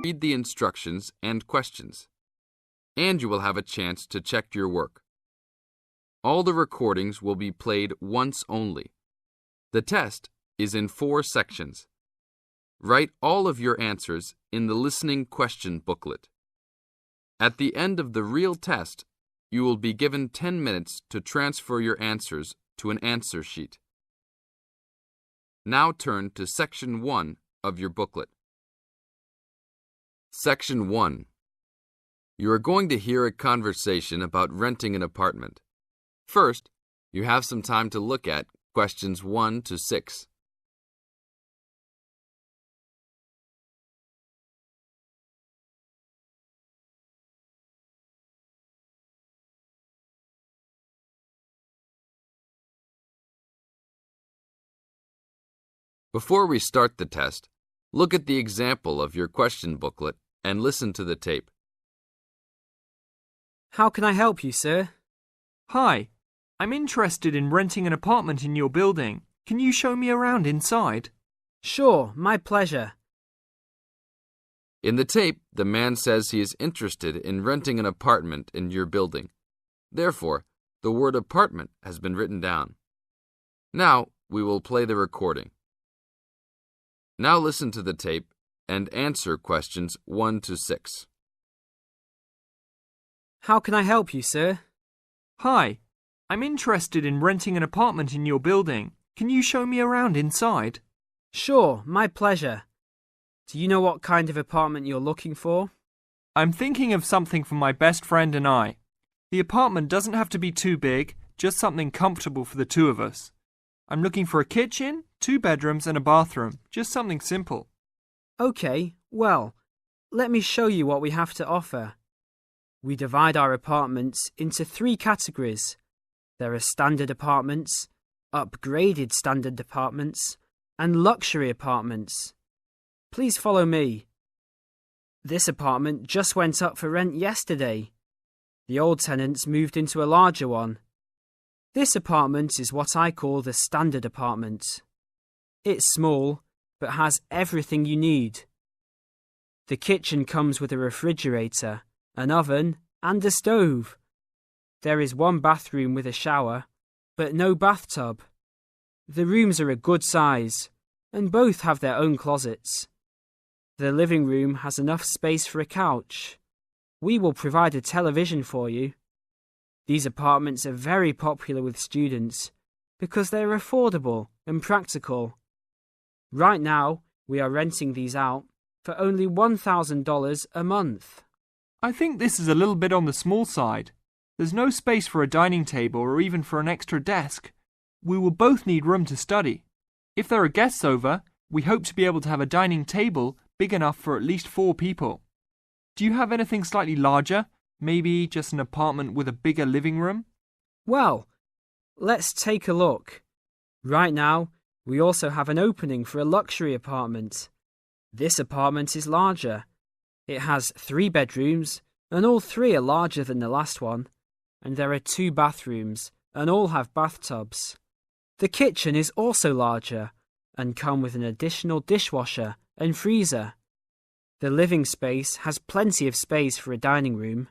read the instructions and questions, and you will have a chance to check your work. All the recordings will be played once only. The test is in 4 sections. Write all of your answers in the listening question booklet. At the end of the real test, you will be given 10 minutes to transfer your answers to an answer sheet. Now turn to Section 1 of your booklet. Section 1. You are going to hear a conversation about renting an apartment. First, you have some time to look at questions 1 to 6. Before we start the test, look at the example of your question booklet and listen to the tape. How can I help you, sir? Hi, I'm interested in renting an apartment in your building. Can you show me around inside? Sure, my pleasure. In the tape, the man says he is interested in renting an apartment in your building. Therefore, the word apartment has been written down. Now, we will play the recording. Now listen to the tape and answer questions 1 to 6. How can I help you, sir? Hi, I'm interested in renting an apartment in your building. Can you show me around inside? Sure, my pleasure. Do you know what kind of apartment you're looking for? I'm thinking of something for my best friend and I. The apartment doesn't have to be too big, just something comfortable for the two of us. I'm looking for a kitchen, 2 bedrooms and a bathroom, just something simple. Okay, well, let me show you what we have to offer. We divide our apartments into 3 categories. There are standard apartments, upgraded standard apartments, and luxury apartments. Please follow me. This apartment just went up for rent yesterday. The old tenants moved into a larger one. This apartment is what I call the standard apartment. It's small, but has everything you need. The kitchen comes with a refrigerator, an oven, and a stove. There is 1 bathroom with a shower, but no bathtub. The rooms are a good size, and both have their own closets. The living room has enough space for a couch. We will provide a television for you. These apartments are very popular with students because they are affordable and practical. Right now, we are renting these out for only $1,000 a month. I think this is a little bit on the small side. There's no space for a dining table or even for an extra desk. We will both need room to study. If there are guests over, we hope to be able to have a dining table big enough for at least 4 people. Do you have anything slightly larger? Maybe just an apartment with a bigger living room? Well, let's take a look. Right now, we also have an opening for a luxury apartment. This apartment is larger. It has 3 bedrooms, and all 3 are larger than the last one. And there are 2 bathrooms, and all have bathtubs. The kitchen is also larger, and come with an additional dishwasher and freezer. The living space has plenty of space for a dining room.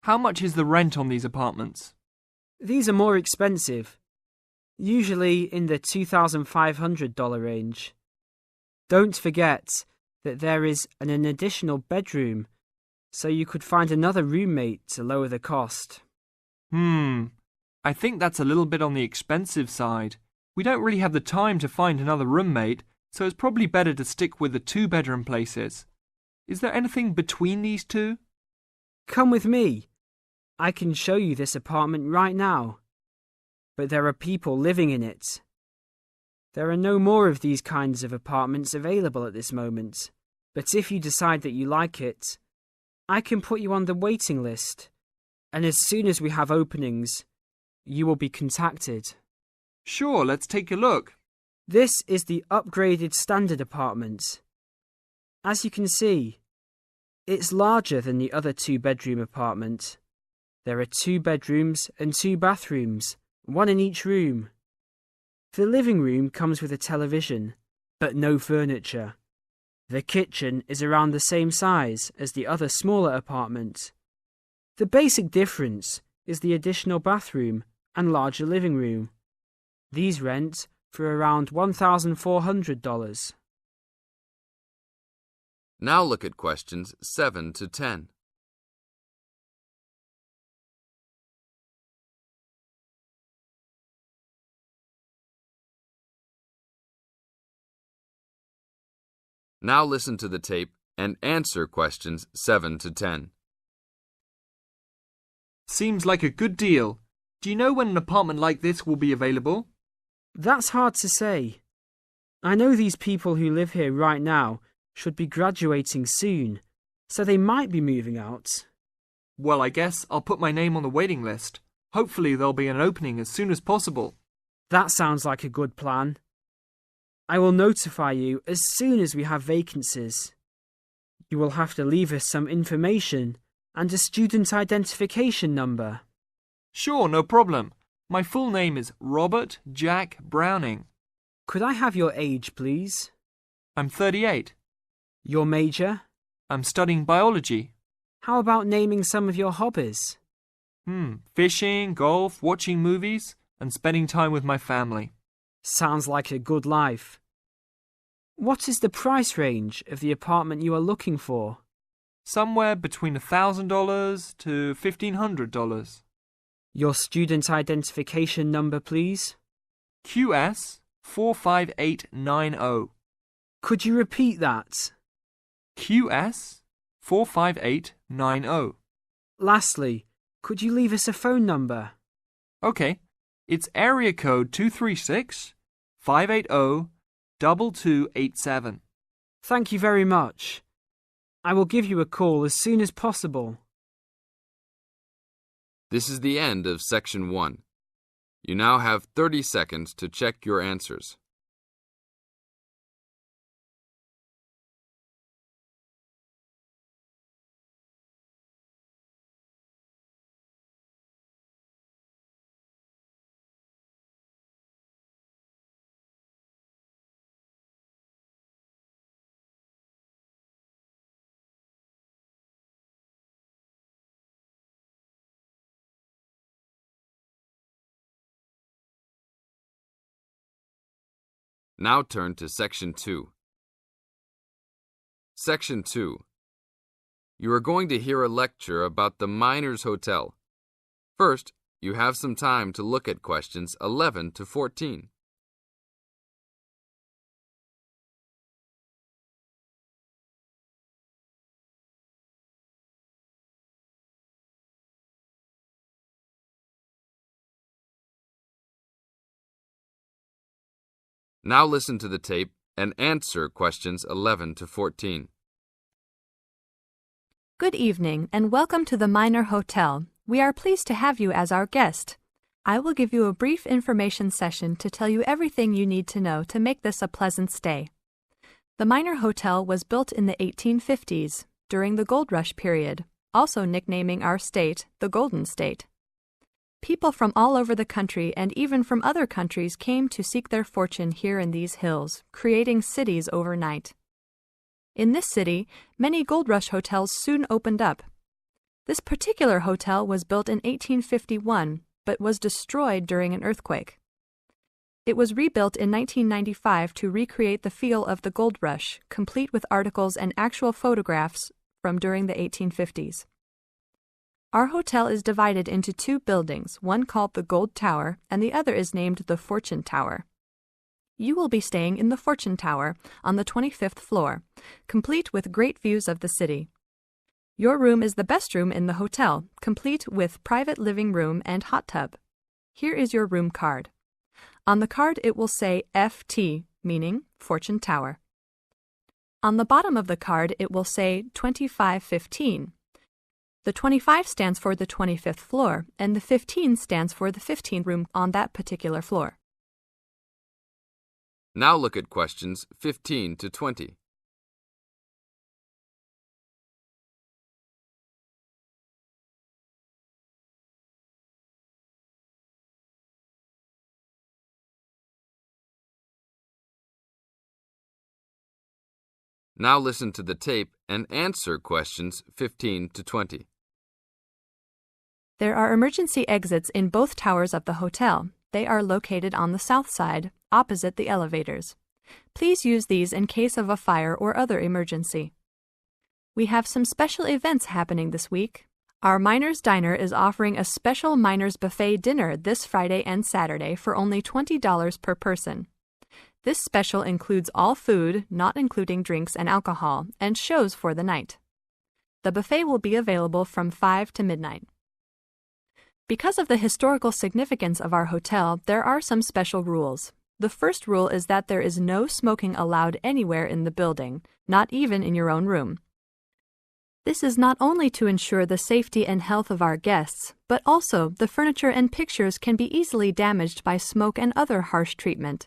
How much is the rent on these apartments? These are more expensive, usually in the $2,500 range. Don't forget that there is an additional bedroom, so you could find another roommate to lower the cost. I think that's a little bit on the expensive side. We don't really have the time to find another roommate, so it's probably better to stick with the 2-bedroom places. Is there anything between these 2? Come with me. I can show you this apartment right now. But there are people living in it. There are no more of these kinds of apartments available at this moment. But if you decide that you like it, I can put you on the waiting list. And as soon as we have openings, you will be contacted. Sure, let's take a look. This is the upgraded standard apartment. As you can see, it's larger than the other 2-bedroom apartment. There are 2 bedrooms and 2 bathrooms, 1 in each room. The living room comes with a television, but no furniture. The kitchen is around the same size as the other smaller apartment. The basic difference is the additional bathroom and larger living room. These rent for around $1,400. Now look at questions 7 to 10. Now listen to the tape and answer questions 7 to 10. Seems like a good deal. Do you know when an apartment like this will be available? That's hard to say. I know these people who live here right now should be graduating soon, so they might be moving out. Well, I guess I'll put my name on the waiting list. Hopefully there'll be an opening as soon as possible. That sounds like a good plan. I will notify you as soon as we have vacancies. You will have to leave us some information and a student identification number. Sure, no problem. My full name is Robert Jack Browning. Could I have your age, please? I'm 38. Your major? I'm studying biology. How about naming some of your hobbies? Fishing, golf, watching movies, and spending time with my family. Sounds like a good life. What is the price range of the apartment you are looking for? Somewhere between $1,000 to $1,500. Your student identification number, please. QS 45890. Could you repeat that? QS 45890. Lastly, could you leave us a phone number? Okay, it's area code 236 580 2287. Thank you very much. I will give you a call as soon as possible. This is the end of Section 1. You now have 30 seconds to check your answers. Now turn to Section 2. Section 2. You are going to hear a lecture about the Miners Hotel. First, you have some time to look at questions 11 to 14. Now listen to the tape and answer questions 11 to 14. Good evening and welcome to the Miner Hotel. We are pleased to have you as our guest. I will give you a brief information session to tell you everything you need to know to make this a pleasant stay. The Miner Hotel was built in the 1850s, during the Gold Rush period, also nicknaming our state the Golden State. People from all over the country and even from other countries came to seek their fortune here in these hills, creating cities overnight. In this city, many Gold Rush hotels soon opened up. This particular hotel was built in 1851, but was destroyed during an earthquake. It was rebuilt in 1995 to recreate the feel of the Gold Rush, complete with articles and actual photographs from during the 1850s. Our hotel is divided into two buildings, one called the Gold Tower and the other is named the Fortune Tower. You will be staying in the Fortune Tower on the 25th floor, complete with great views of the city. Your room is the best room in the hotel, complete with private living room and hot tub. Here is your room card. On the card it will say FT, meaning Fortune Tower. On the bottom of the card it will say 2515. The 25 stands for the 25th floor, and the 15 stands for the 15th room on that particular floor. Now look at questions 15 to 20. Now listen to the tape and answer questions 15 to 20. There are emergency exits in both towers of the hotel. They are located on the south side, opposite the elevators. Please use these in case of a fire or other emergency. We have some special events happening this week. Our Miners Diner is offering a special Miners Buffet dinner this Friday and Saturday for only $20 per person. This special includes all food, not including drinks and alcohol, and shows for the night. The buffet will be available from 5 to midnight. Because of the historical significance of our hotel, there are some special rules. The first rule is that there is no smoking allowed anywhere in the building, not even in your own room. This is not only to ensure the safety and health of our guests, but also the furniture and pictures can be easily damaged by smoke and other harsh treatment.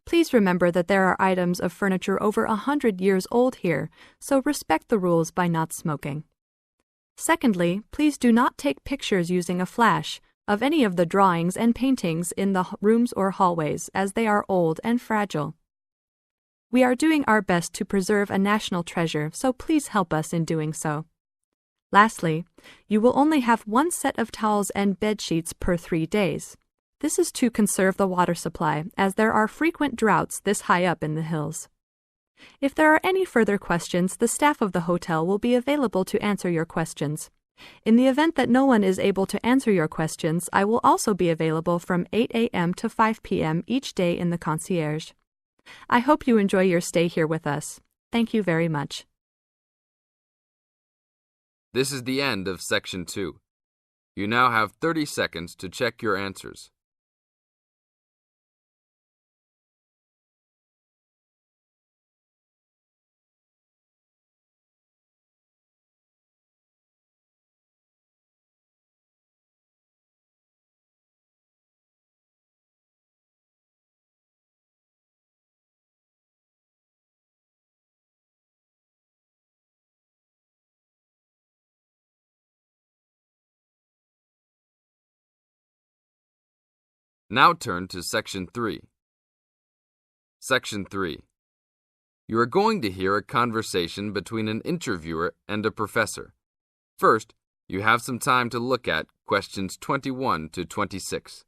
Please remember that there are items of furniture over 100 years old here, so respect the rules by not smoking. Secondly, please do not take pictures using a flash of any of the drawings and paintings in the rooms or hallways, as they are old and fragile. We are doing our best to preserve a national treasure, so please help us in doing so. Lastly, you will only have one set of towels and bed sheets per 3 days. This is to conserve the water supply, as there are frequent droughts this high up in the hills. If there are any further questions, the staff of the hotel will be available to answer your questions. In the event that no one is able to answer your questions, I will also be available from 8 a.m. to 5 p.m. each day in the concierge. I hope you enjoy your stay here with us. Thank you very much. This is the end of Section 2. You now have 30 seconds to check your answers. Now turn to Section 3. Section 3. You are going to hear a conversation between an interviewer and a professor. First, you have some time to look at questions 21 to 26.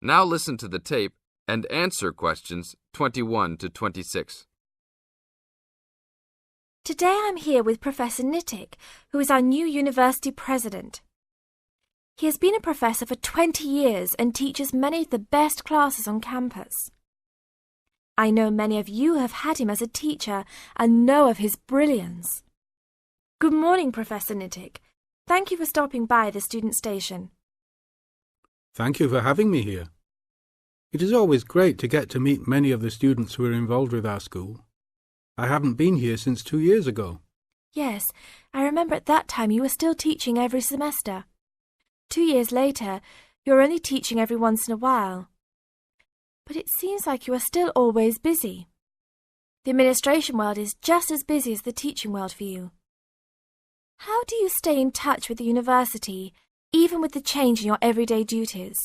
Now listen to the tape and answer questions 21 to 26. Today I'm here with Professor Nittick, who is our new university president. He has been a professor for 20 years and teaches many of the best classes on campus. I know many of you have had him as a teacher and know of his brilliance. Good morning, Professor Nittick. Thank you for stopping by the student station. Thank you for having me here. It is always great to get to meet many of the students who are involved with our school. I haven't been here since 2 years ago. Yes, I remember at that time you were still teaching every semester. 2 years later, you're only teaching every once in a while. But it seems like you are still always busy. The administration world is just as busy as the teaching world for you. How do you stay in touch with the university, even with the change in your everyday duties?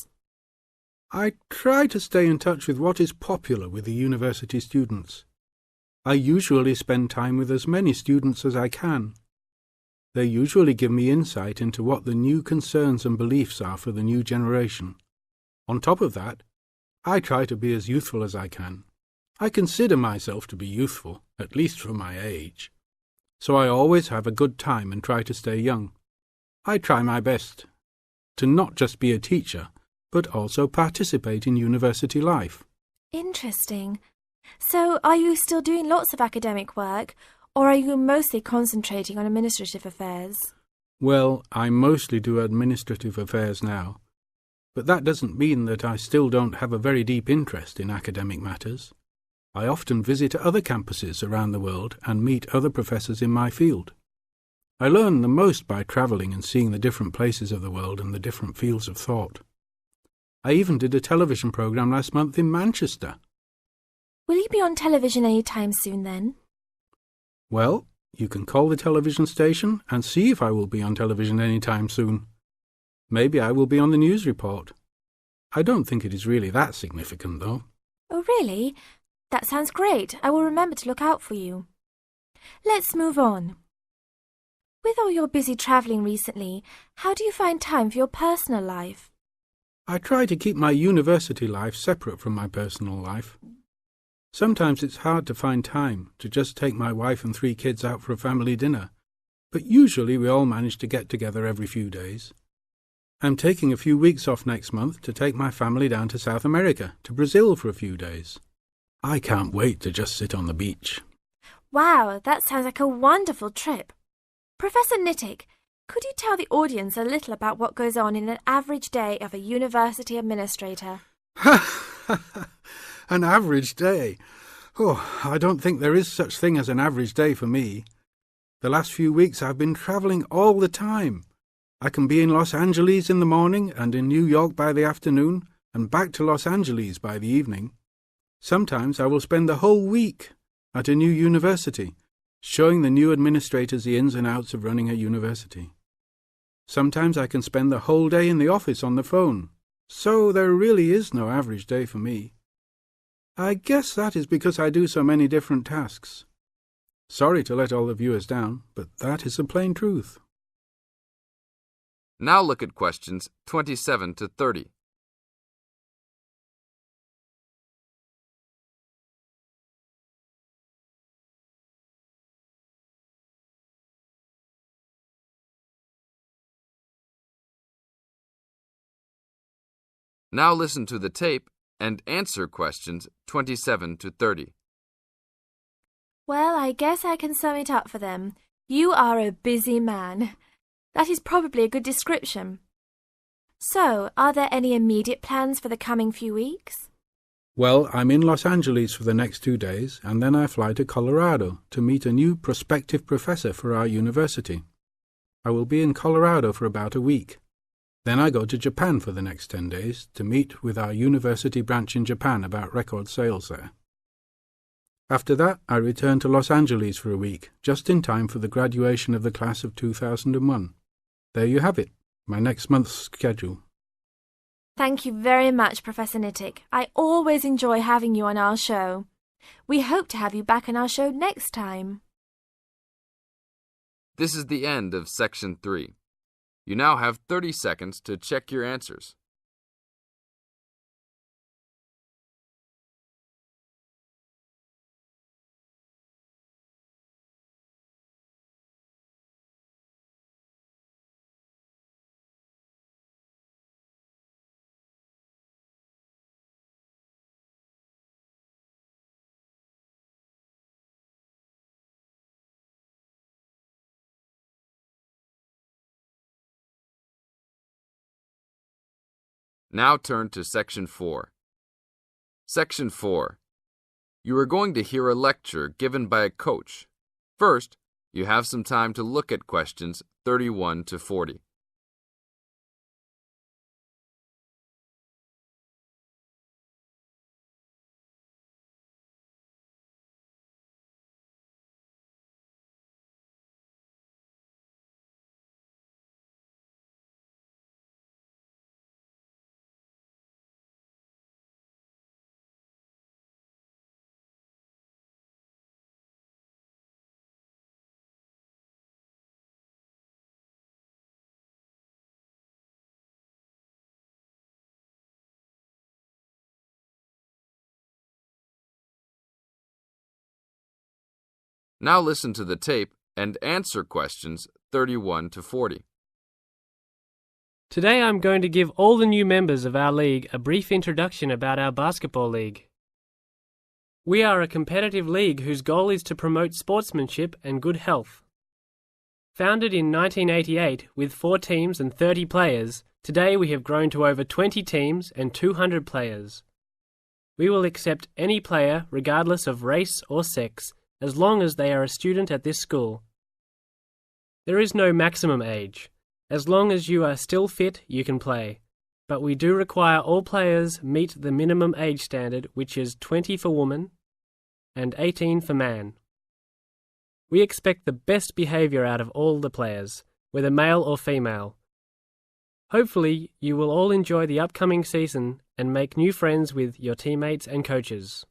I try to stay in touch with what is popular with the university students. I usually spend time with as many students as I can. They usually give me insight into what the new concerns and beliefs are for the new generation. On top of that, I try to be as youthful as I can. I consider myself to be youthful, at least for my age. So I always have a good time and try to stay young. I try my best to not just be a teacher, but also participate in university life. Interesting. So, are you still doing lots of academic work, or are you mostly concentrating on administrative affairs? Well, I mostly do administrative affairs now, but that doesn't mean that I still don't have a very deep interest in academic matters. I often visit other campuses around the world and meet other professors in my field. I learn the most by travelling and seeing the different places of the world and the different fields of thought. I even did a television programme last month in Manchester. Will you be on television any time soon then? Well, you can call the television station and see if I will be on television any time soon. Maybe I will be on the news report. I don't think it is really that significant, though. Oh, really? That sounds great. I will remember to look out for you. Let's move on. With all your busy travelling recently, how do you find time for your personal life? I try to keep my university life separate from my personal life. Sometimes it's hard to find time to just take my wife and 3 kids out for a family dinner, but usually we all manage to get together every few days. I'm taking a few weeks off next month to take my family down to South America, to Brazil for a few days. I can't wait to just sit on the beach. Wow, that sounds like a wonderful trip. Professor Nittick, could you tell the audience a little about what goes on in an average day of a university administrator? An average day? Oh, I don't think there is such thing as an average day for me. The last few weeks I've been travelling all the time. I can be in Los Angeles in the morning and in New York by the afternoon and back to Los Angeles by the evening. Sometimes I will spend the whole week at a new university, showing the new administrators the ins and outs of running a university. Sometimes I can spend the whole day in the office on the phone, so there really is no average day for me. I guess that is because I do so many different tasks. Sorry to let all the viewers down, but that is the plain truth. Now look at questions 27 to 30. Now listen to the tape and answer questions 27 to 30. Well, I guess I can sum it up for them. You are a busy man. That is probably a good description. So, are there any immediate plans for the coming few weeks? Well, I'm in Los Angeles for the next 2 days, and then I fly to Colorado to meet a new prospective professor for our university. I will be in Colorado for about a week. Then I go to Japan for the next 10 days to meet with our university branch in Japan about record sales there. After that, I return to Los Angeles for a week, just in time for the graduation of the class of 2001. There you have it, my next month's schedule. Thank you very much, Professor Nittick. I always enjoy having you on our show. We hope to have you back on our show next time. This is the end of Section 3. You now have 30 seconds to check your answers. Now turn to Section 4. Section 4. You are going to hear a lecture given by a coach. First, you have some time to look at questions 31 to 40. Now listen to the tape and answer questions 31 to 40. Today I'm going to give all the new members of our league a brief introduction about our basketball league. We are a competitive league whose goal is to promote sportsmanship and good health. Founded in 1988 with 4 teams and 30 players, today we have grown to over 20 teams and 200 players. We will accept any player regardless of race or sex, as long as they are a student at this school. There is no maximum age. As long as you are still fit, you can play. But we do require all players meet the minimum age standard, which is 20 for woman and 18 for man. We expect the best behaviour out of all the players, whether male or female. Hopefully, you will all enjoy the upcoming season and make new friends with your teammates and coaches.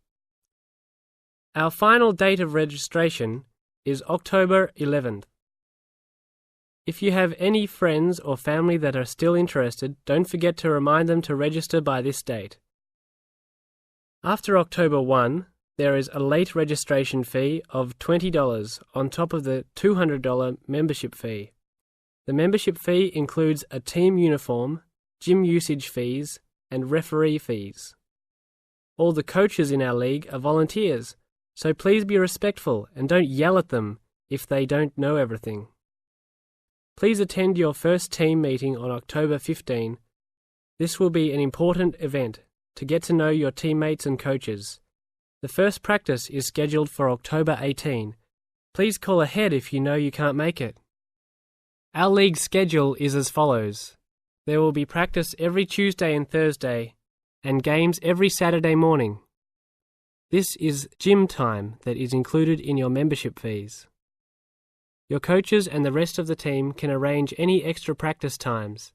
Our final date of registration is October 11th. If you have any friends or family that are still interested, don't forget to remind them to register by this date. After October 1, there is a late registration fee of $20 on top of the $200 membership fee. The membership fee includes a team uniform, gym usage fees, and referee fees. All the coaches in our league are volunteers, so please be respectful and don't yell at them if they don't know everything. Please attend your first team meeting on October 15. This will be an important event to get to know your teammates and coaches. The first practice is scheduled for October 18. Please call ahead if you know you can't make it. Our league schedule is as follows. There will be practice every Tuesday and Thursday, and games every Saturday morning. This is gym time that is included in your membership fees. Your coaches and the rest of the team can arrange any extra practice times.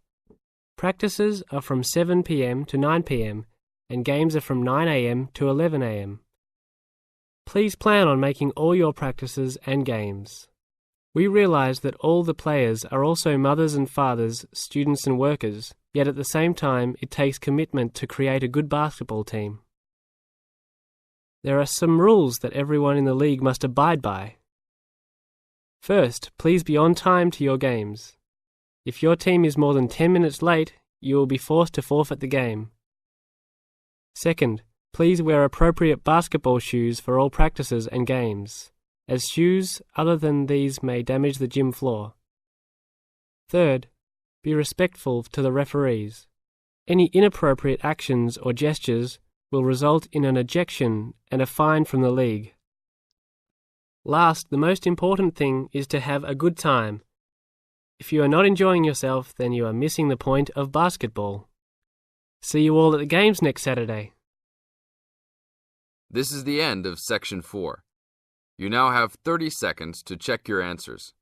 Practices are from 7 p.m. to 9 p.m. and games are from 9 a.m. to 11 a.m. Please plan on making all your practices and games. We realize that all the players are also mothers and fathers, students and workers, yet at the same time it takes commitment to create a good basketball team. There are some rules that everyone in the league must abide by. First, please be on time to your games. If your team is more than 10 minutes late, you will be forced to forfeit the game. Second, please wear appropriate basketball shoes for all practices and games, as shoes other than these may damage the gym floor. Third, be respectful to the referees. Any inappropriate actions or gestures will result in an ejection and a fine from the league. Last, the most important thing is to have a good time. If you are not enjoying yourself, then you are missing the point of basketball. See you all at the games next Saturday. This is the end of Section 4. You now have 30 seconds to check your answers.